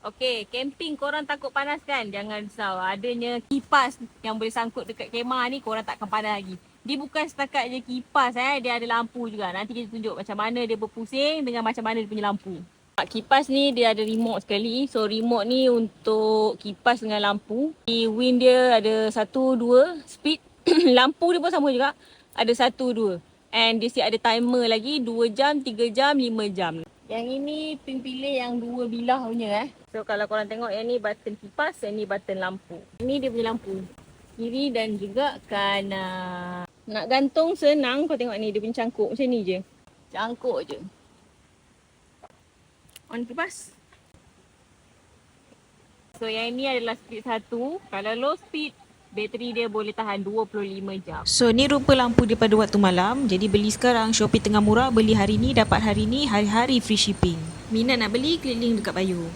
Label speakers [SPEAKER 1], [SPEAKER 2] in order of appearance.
[SPEAKER 1] Okey, camping korang takut panas kan? Jangan risau. Adanya kipas yang boleh sangkut dekat kemah ni, korang tak akan panas lagi. Dia bukan setakat je kipas dia ada lampu juga. Nanti kita tunjuk macam mana dia berpusing dengan macam mana dia punya lampu. Kipas ni dia ada remote sekali. So remote ni untuk kipas dengan lampu. Wind dia ada 1, 2 speed. Lampu dia pun sama juga. Ada 1, 2. And dia siap ada timer lagi 2 jam, 3 jam, 5 jam. Yang ini pilih yang 2 bilah punya So kalau korang tengok yang ni button kipas, yang ni button lampu. Ini dia punya lampu. Kiri dan juga kanan. Nak gantung senang, kau tengok ni dia punya cangkuk macam ni je. Cangkuk je. On kipas. So yang ini adalah speed 1. Kalau low speed, bateri dia boleh tahan 25 jam.
[SPEAKER 2] So ni rupa lampu dia pada waktu malam. Jadi beli sekarang, Shopee tengah murah. Beli hari ni dapat hari ni, hari-hari free shipping. Minat nak beli, klik link dekat bio.